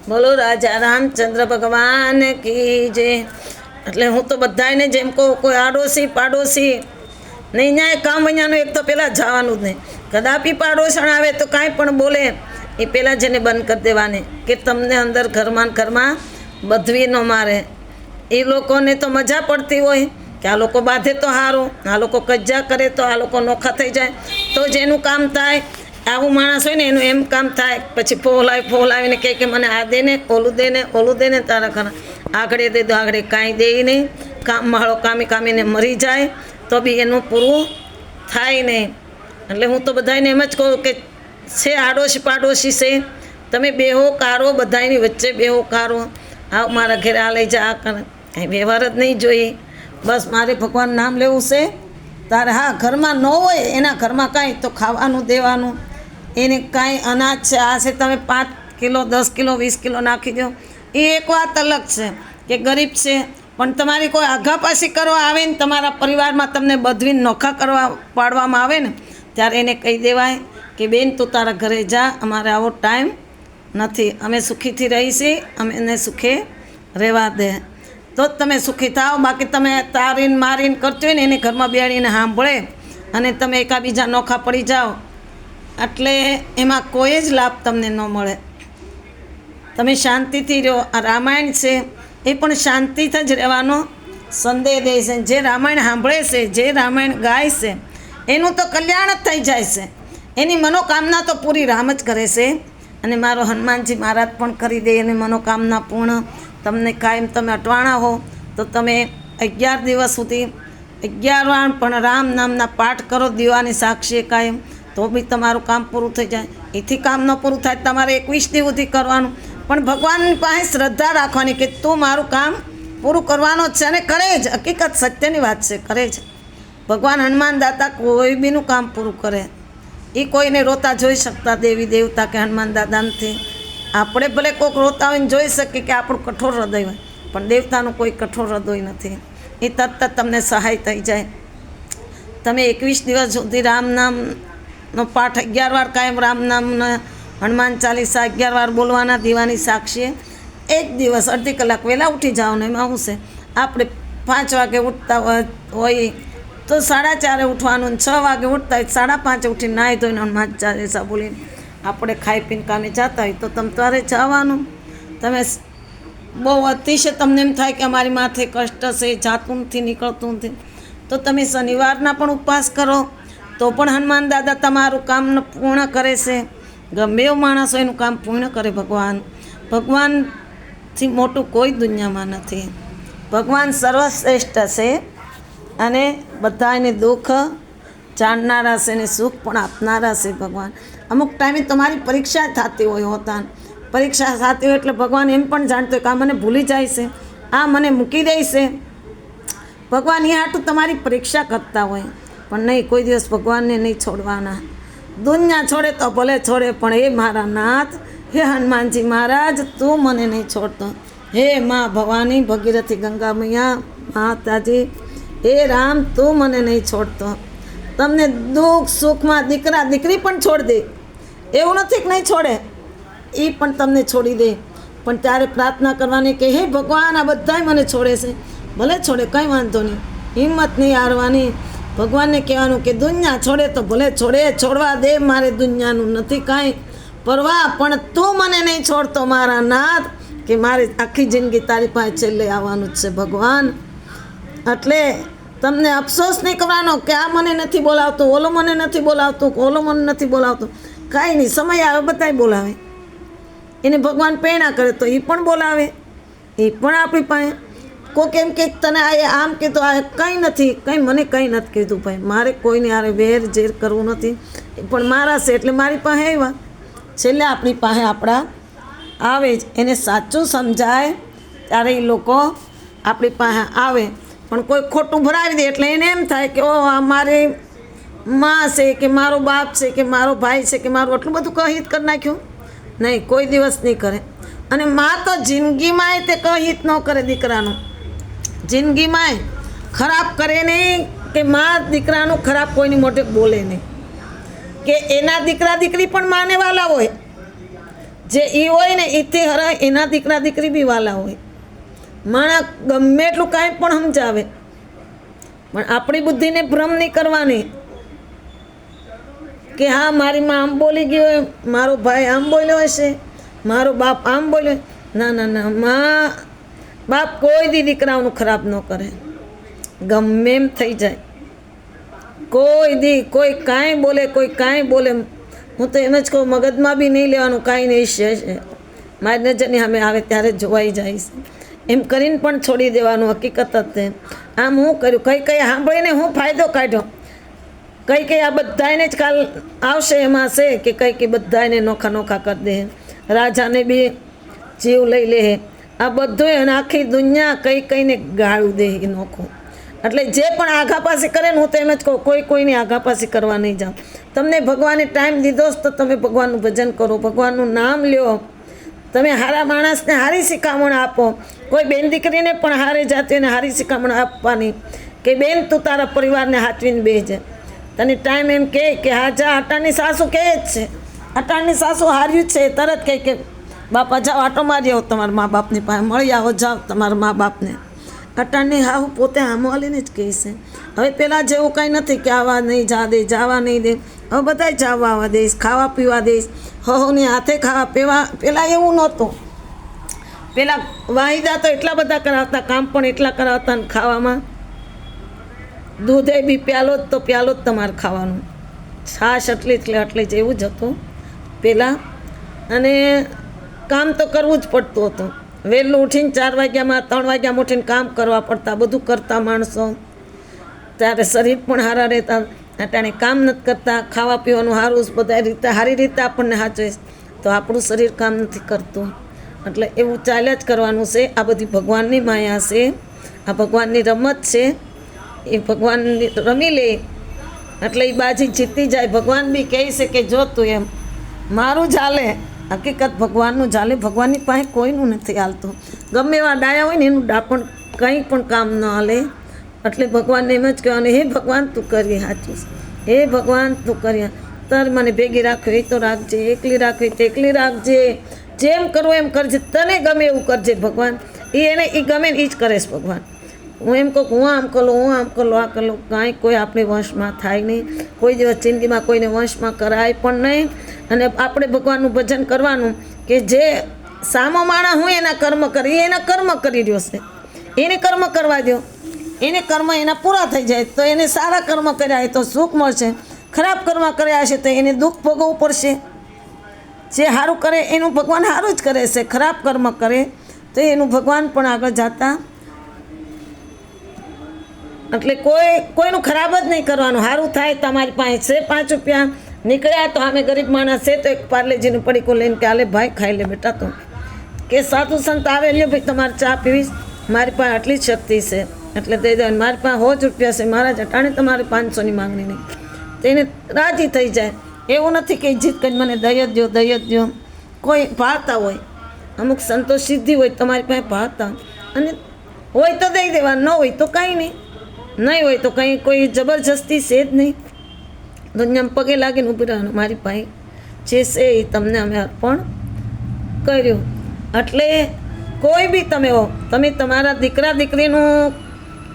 બોલો રાજા રામચંદ્ર ભગવાન કી જય. એટલે હું તો બધાને જેમ કહું, કોઈ આડોશી પાડોશી નહીં, ન્યાય કામ અહીંયાનું એક તો પહેલાં જવાનું જ નહીં. કદાપી પાડોશણ આવે તો કાંઈ પણ બોલે એ પહેલાં જેને બંધ કરી દેવાની, કે તમને અંદર ઘરમાં બધવી ન મારે. એ લોકોને તો મજા પડતી હોય કે આ લોકો બાંધે તો સારું, આ લોકો કજ્જા કરે તો આ લોકો નોખા થઈ જાય, તો જેનું કામ થાય. આવું માણસ હોય ને એનું એમ કામ થાય. પછી ફોલાવીને કહે કે મને આ દે ને, ઓલું દે ને તારા ઘર આગળ દે દો, આગળ કાંઈ દે નહીં. માળો કામીને મરી જાય તો બી એનું પૂરું થાય નહીં. એટલે હું તો બધાને એમ જ કહું કે છે આડોશી પાડોશી છે, તમે બેહો કારો, બધાની વચ્ચે બેહો કારો. આવ મારા ઘરે આ લઈ જા, આ કરે, કાંઈ વ્યવહાર જ નહીં જોઈએ. બસ મારે ભગવાન નામ લેવું છે તારે. હા, ઘરમાં ન હોય એના ઘરમાં કાંઈ તો ખાવાનું દેવાનું, એને કાંઈ અનાજ છે આ છે, તમે 5 કિલો 10 કિલો 20 કિલો નાખી દો, એ એક વાત અલગ છે કે ગરીબ છે. પણ તમારી કોઈ આઘાપાછી કરવા આવે ને, તમારા પરિવારમાં તમને બધવીને નોખા કરવા પાડવામાં આવે ને, ત્યારે એને કહી દેવાય કે બેન તું તારા ઘરે જા, અમારે આવો ટાઈમ નથી, અમે સુખીથી રહીશી, અમે એને સુખે રહેવા દે તો જ તમે સુખી થાઓ. બાકી તમે તારીને મારીને કરતો હોય ને એને ઘરમાં બેડીને સાંભળે અને તમે એકાબીજા નોખા પડી જાઓ, એટલે એમાં કોઈ જ લાભ તમને ન મળે. તમે શાંતિથી રહો. આ રામાયણ છે એ પણ શાંતિથી જ રહેવાનો સંદેશ દે છે. જે રામાયણ સાંભળે છે, જે રામાયણ ગાય છે, એનું તો કલ્યાણ જ થઈ જાય છે. એની મનોકામના તો પૂરી રામ જ કરે છે. અને મારો હનુમાનજી મહારાજ પણ કરી દે એની મનોકામના પૂર્ણ. તમને કાયમ તમે અટવાણા હો તો તમે 11 દિવસ સુધી 11 વાર પણ રામ નામના પાઠ કરો, દીવાની સાક્ષી કાયમ, તો બી તમારું કામ પૂરું થઈ જાય. એથી કામ ન પૂરું થાય તમારે 21 દિવસ સુધી કરવાનું. પણ ભગવાનની પાસે શ્રદ્ધા રાખવાની કે તું મારું કામ પૂરું કરવાનો જ છે, અને કરે જ. હકીકત સત્યની વાત છે, કરે જ. ભગવાન હનુમાન દાતા કોઈ બીનું કામ પૂરું કરે. એ કોઈને રોતા જોઈ શકતા દેવી દેવતા કે હનુમાન દાદા નથી. આપણે ભલે કોઈક રોતા હોય ને જોઈ શકીએ કે આપણું કઠોર હૃદય હોય, પણ દેવતાનું કોઈ કઠોર હૃદય નથી. એ તરત તમને સહાય થઈ જાય. તમે 21 દિવસ સુધી રામ નામનો પાઠ 11 વાર કાયમ રામ નામના હનુમાન ચાલીસા 11 વાર બોલવાના, દીવાની સાક્ષીએ. એક દિવસ અડધી કલાક વહેલા ઉઠી જાઓ ને. એમાં શું છે, આપણે 5 વાગે ઉઠતા હોય તો 4:30 ઉઠવાનું, 6 વાગે ઉઠતા હોય 5:30 ઉઠીને નાહી ધોઈને હનુમાન ચાલીસા બોલીને આપણે ખાઈ પીને કામે જતા હોય તો તમારે જવાનું. તમે બહુ અતિશય તમને એમ થાય કે અમારી માથે કષ્ટ છે, જાતું નથી, નીકળતું નથી, તો તમે શનિવારના પણ ઉપવાસ કરો તો પણ હનુમાન દાદા તમારું કામ પૂર્ણ કરે છે. ગમે એવો માણસ હોય એનું કામ પૂર્ણ કરે ભગવાન. ભગવાનથી મોટું કોઈ દુનિયામાં નથી. ભગવાન સર્વશ્રેષ્ઠ છે અને બધાને દુઃખ જાણનારા છે ને સુખ પણ આપનારા છે ભગવાન. અમુક ટાઈમે તમારી પરીક્ષા થતી હોય હોતા, પરીક્ષા થતી હોય એટલે ભગવાન એમ પણ જાણતો હોય કે આ મને ભૂલી જાય છે, આ મને મૂકી દે છે. ભગવાન એ હાટું તમારી પરીક્ષા કરતા હોય, પણ નહીં, કોઈ દિવસ ભગવાનને નહીં છોડવાના. દુનિયા છોડે તો ભલે છોડે, પણ હે મારા નાથ, હે હનુમાનજી મહારાજ, તું મને નહીં છોડતો. હે મા ભવાની, ભગીરથી, ગંગા મૈયા, માતાજી, હે રામ, તું મને નહીં છોડતો. તમને દુઃખ સુખમાં દીકરા દીકરી પણ છોડી દે, એવું નથી કે નહીં છોડે, એ પણ તમને છોડી દે. પણ ત્યારે પ્રાર્થના કરવાની કે હે ભગવાન, આ બધાય મને છોડે છે, ભલે છોડે, કંઈ વાંધો નહીં, હિંમત નહીં હારવાની. ભગવાનને કહેવાનું કે દુનિયા છોડે તો ભલે છોડે, છોડવા દે, મારે દુનિયાનું નથી કાંઈ પરવા, પણ તું મને નહીં છોડતો મારા નાથ, કે મારે આખી જિંદગી તારી પાસે છેલ્લે આવવાનું જ છે ભગવાન. એટલે તમને અફસોસ નહીં કરવાનો કે આ મને નથી બોલાવતું, ઓલો મને નથી બોલાવતું, ઓલો મને નથી બોલાવતું. કાંઈ નહીં, સમય આવે બધાય બોલાવે. એને ભગવાન પ્રેરણા કરે તો એ પણ બોલાવે, એ પણ આપણી પાસે. કોઈક એમ કે તને આ આમ કીધું, આ કંઈ નથી, કંઈ મને કંઈ નથી કીધું ભાઈ, મારે કોઈને આરે વેર ઝેર કરવું નથી, પણ મારા છે એટલે મારી પાસે આવ્યા. છેલ્લે આપણી પાસે આપણા આવે જ. એને સાચું સમજાય ત્યારે એ લોકો આપણી પાસે આવે. પણ કોઈ ખોટું ભરાવી દે એટલે એને એમ થાય કે ઓ આ મારી મા છે કે મારો બાપ છે કે મારો ભાઈ છે કે મારું આટલું બધું કહિત કરી નાખ્યું. નહીં, કોઈ દિવસ નહીં કરે. અને મા તો જિંદગીમાંય તે કહિત ન કરે દીકરાનું, જિંદગીમાંય ખરાબ કરે નહીં. કે મા દીકરાનું ખરાબ કોઈની મોઢે બોલે નહીં. કે એના દીકરા દીકરી પણ માને વાલા હોય, જે એ હોય ને એથી હરાય એના દીકરા દીકરી બી વાલા હોય. માણસ ગમે એટલું કાંઈ પણ સમજાવે પણ આપણી બુદ્ધિને ભ્રમ નહીં કરવાની કે હા મારી માં આમ બોલી ગયો, મારો ભાઈ આમ બોલ્યો હશે, મારો બાપ આમ બોલ્યો. ના ના ના, માં બાપ કોઈ દી દીકરાઓનું ખરાબ ન કરે, ગમે એમ થઈ જાય. કોઈ દી કોઈ કાંઈ બોલે, કોઈ કાંઈ બોલે, હું તો એમ જ કહું મગજમાં બી નહીં લેવાનું, કાંઈ નહીં છે મારી નજરની સામે આવે ત્યારે જોવાઈ જાય છે એમ કરીને પણ છોડી દેવાનું. હકીકત જ આમ હું કર્યું, કઈ કઈ સાંભળીને હું ફાયદો કાઢ્યો, કઈ કઈ આ બધાને જ કાલ આવશે એમાં છે કે કઈ કઈ બધાને નોખા નોખા કરી દે, રાજાને બી જીવ લઈ લે, આ બધું અને આખી દુનિયા કઈ કઈને ગાળું દે એ નોખું. એટલે જે પણ આઘાપાસી કરે ને હું તો એમ જ કહું કોઈ કોઈની આઘાપાસી કરવા નહીં જાઓ. તમને ભગવાને ટાઈમ દીધો તો તમે ભગવાનનું ભજન કરો, ભગવાનનું નામ લ્યો, તમે હારા માણસને હારી શિખામણ આપો. કોઈ બેન દીકરીને પણ હારે જાતિને હારી શિખામણ આપવાની કે બેન તું તારા પરિવારને હાચવીને બેસજે. તને ટાઈમ એમ કહે કે હા જા, અટાણની સાસુ કહે જ છે, અટાણની સાસુ હાર્યું છે તરત કહે કે બાપા જાઓ આટો મારી આવો તમારા મા બાપની પાસે, મળી આવો જાઓ તમારા મા બાપને. અટાણની હા હું પોતે આમો હાલીને જ કહે છે. હવે પહેલાં જેવું કાંઈ નથી કે આવા નહીં જા દે, જવા નહીં દે. હવે બધાય જવા આવવા દઈશ, ખાવા પીવા દઈશ, હોની હાથે ખાવા પીવા. પહેલાં એવું નહોતું. પહેલાં વાહિદા તો એટલા બધા કરાવતા, કામ પણ એટલા કરાવતા, ને ખાવામાં દૂધે બી પ્યાલો જ તો પ્યાલો જ તમારે ખાવાનું, છાશ એટલી જ એવું જ હતું પહેલાં. અને કામ તો કરવું જ પડતું હતું. વહેલું ઉઠીને 4 વાગ્યામાં 3 વાગ્યામાં ઉઠીને કામ કરવા પડતા, બધું કરતા માણસો. ત્યારે શરીર પણ સારા રહેતા. અટાણે કામ નથી કરતા, ખાવા પીવાનું સારું, બધા રીતે સારી રીતે આપણને સાચવે તો આપણું શરીર કામ નથી કરતું. એટલે એવું ચાલ્યા જ કરવાનું છે. આ બધી ભગવાનની માયા છે, આ ભગવાનની રમત છે. એ ભગવાન રમી લે એટલે એ બાજી જીતી જાય. ભગવાન બી કહે છે કે જો તું એમ મારું ચાલે, હકીકત ભગવાનનું ચાલે. ભગવાનની પાસે કોઈનું નથી હાલતું. ગમે એવા ડાયા હોય ને એનું ડાપણ કંઈ પણ કામ ન હાલે. એટલે ભગવાનને એમ જ કહેવાનું, હે ભગવાન તું કરી સાચું, હે ભગવાન તું કરી, તાર મને ભેગી રાખવી તો રાખજે, એકલી રાખવી તો એકલી રાખજે, જેમ કરવું એમ કરજે, તને ગમે એવું કરજે ભગવાન. એ ગમે ને એ જ કરે છે ભગવાન. હું એમ કહું હું આમ કરું, હું આમ કરું, આ કરું, કાંઈ કોઈ આપણે વંશમાં થાય નહીં. કોઈ દિવસ જિંદગીમાં કોઈને વંશમાં કરાય પણ નહીં. અને આપણે ભગવાનનું ભજન કરવાનું કે જે સામો માણસ હું એના કર્મ કરી, એના કર્મ કરી રહ્યો છે, એને કર્મ કરવા દો, એને કર્મ એના પૂરા થઈ જાય તો એને સારા કર્મ કર્યા હોય તો સુખ મળશે, ખરાબ કર્મ કર્યા હશે તો એને દુઃખ ભોગવવું પડશે. જે સારું કરે એનું ભગવાન સારું જ કરે છે, ખરાબ કર્મ કરે તો એનું ભગવાન પણ આગળ જતા. એટલે કોઈનું ખરાબ જ નહીં કરવાનું. સારું થાય તમારી પાસે છે 5 રૂપિયા નીકળ્યા તો અમે ગરીબ માણસ છે તો એક પાર્લેજીનું પડીકું લઈને કે હાલે ભાઈ ખાઈ લે બેટા. તો કે સાધુ સંત આવે લ્યો ભાઈ તમારે ચા પીવીશ, મારી પાસે આટલી જ શક્તિ છે એટલે દઈ દે, મારી પાસે 100 રૂપિયા છે, મારા જટાણે તમારે 500ની માંગણી નહીં, તો એને રાજી થઈ જાય. એવું નથી કે જીત કરી મને દય જ દો. કોઈ ભાળતા હોય, અમુક સંતોષ સિદ્ધિ હોય તમારી પાસે ભાળતા, અને હોય તો દઈ દેવા, ન હોય તો કાંઈ નહીં હોય તો કંઈ કોઈ જબરજસ્તી છે જ નહીં. દુનિયામાં પગે લાગીને ઊભી રહેવાનું, મારી પાસે જે છે એ તમને અમે અર્પણ કર્યું. એટલે કોઈ બી તમે હો, તમે તમારા દીકરા દીકરીનું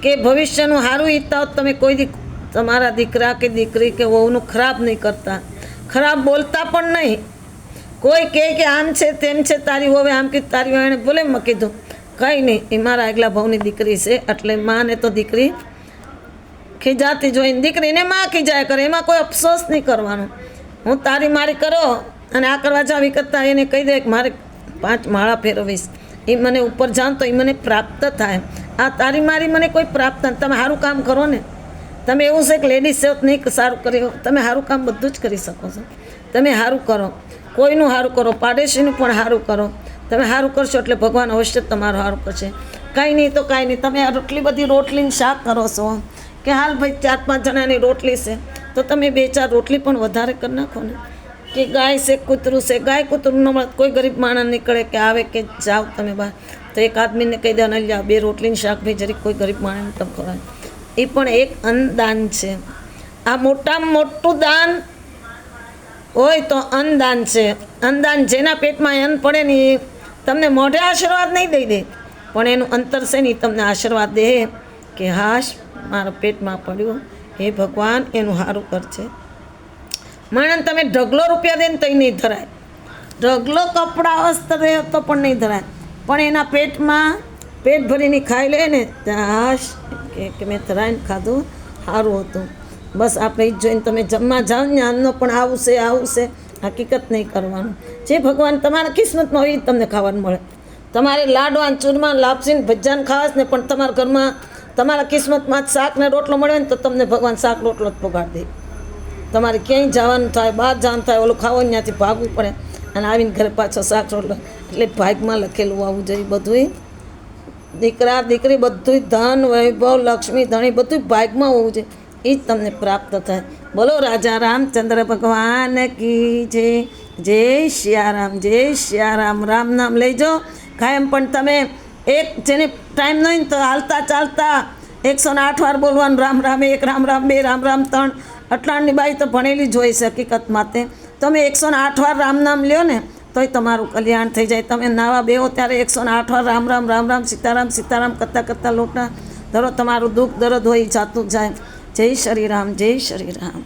કે ભવિષ્યનું સારું ઈચ્છતા હો, તમે કોઈ તમારા દીકરા કે દીકરી કે વહુનું ખરાબ નહીં કરતા, ખરાબ બોલતા પણ નહીં. કોઈ કહે કે આમ છે તેમ છે, તારી હોવે આમ કે તારી વહુ, એને બોલે મેં કીધું કંઈ નહીં, એ મારા આગલા ભાવની દીકરી છે એટલે માને તો દીકરી ખીજાતી જોઈને દીકરીને માં ખીજાય કરે, એમાં કોઈ અફસોસ નહીં કરવાનો. હું તારી મારી કરો અને આ કરવા જાવી કરતાં એને કહી દે કે મારે 5 માળા ફેરવીશ, એ મને ઉપર જાઉં તો એ મને પ્રાપ્ત થાય. આ તારી મારી મને કોઈ પ્રાપ્ત થાય. તમે સારું કામ કરો ને, તમે એવું છે કે લેડીઝ છે નહીં સારું કર્યું, તમે સારું કામ બધું જ કરી શકો છો. તમે સારું કરો, કોઈનું સારું કરો, પાડોશીનું પણ સારું કરો. તમે સારું કરશો એટલે ભગવાન અવશ્ય તમારું સારું કરશે. કાંઈ નહીં તો કાંઈ નહીં. તમે આટલી બધી રોટલીને શાક કરો છો કે હાલ ભાઈ 4-5 જણાની રોટલી છે તો તમે 2-4 રોટલી પણ વધારે કરી નાખો ને. કે ગાય છે કૂતરું છે, ગાય કૂતરું ન મળે, કોઈ ગરીબ માણસ નીકળે કે આવે કે જાઓ તમે બહાર તો એક આદમીને કહી દે નહીં જાઓ 2 રોટલીને શાક ભાઈ જરીક કોઈ ગરીબ માણસને તમે ખવડાવે, એ પણ એક અન્નદાન છે. આ મોટામાં મોટું દાન હોય તો અન્નદાન છે. અન્નદાન જેના પેટમાં અન્ન પડે ને એ તમને મોઢે આશીર્વાદ નહીં દઈ દે, પણ એનું અંતર છે ને એ તમને આશીર્વાદ દે કે હાશ મારા પેટમાં પડ્યું, હે ભગવાન એનું સારું કરશે. માણસ તમે ઢગલો રૂપિયા દે ને તો નહીં ધરાય, ઢગલો કપડાં અસ્ત્ર રહે તો પણ નહીં ધરાય, પણ એના પેટમાં પેટ ભરીને ખાઈ લે ને ત્યાં હાશ કે મેં ધરાઈને ખાધું, સારું હતું. બસ આપણે એ જોઈને તમે જમવા જાઓ ને આનો પણ આવું છે હકીકત નહીં કરવાનું. જે ભગવાન તમારા કિસ્મતમાં હોય એ તમને ખાવાનું મળે. તમારે લાડવા ચૂરમા લાપસીને ભજીયાને ખાવા ને પણ તમારા ઘરમાં તમારા કિસ્મતમાં જ શાક ને રોટલો મળે ને તો તમને ભગવાન શાક રોટલો જ પગાડી દે. તમારે ક્યાંય જવાનું થાય, બહાર જવાનું થાય, ઓલું ખાવું ત્યાંથી ભાગવું પડે અને આવીને ઘરે પાછો શાક રોટલો. એટલે ભાગમાં લખેલું આવવું જોઈએ બધું. દીકરા દીકરી બધું ધન વૈભવ લક્ષ્મી ધણી બધું ભાગમાં હોવું જોઈએ, એ જ તમને પ્રાપ્ત થાય. બોલો રાજા રામચંદ્ર ભગવાન કી જય સિયારામ, જય સિયારામ. રામ નામ લઈજો કાયમ. પણ તમે એક જેને ટાઈમ નહીં તો હાલતા ચાલતા 108 વાર બોલવાનું રામ રામ, 1 રામ રામ, 2 રામ રામ, 3 અટલાણની બાઈ તો ભણેલી જ હોય છે હકીકત માટે. તમે 108 વાર રામ નામ લ્યો ને તોય તમારું કલ્યાણ થઈ જાય. તમે નાવા બેહો ત્યારે 108 વાર રામ રામ રામ રામ સીતારામ સીતારામ કરતાં કરતાં લોટા ધરો, તમારું દુઃખ દર્દ હોય જાતું જાય. જય શ્રી રામ, જય શ્રી રામ.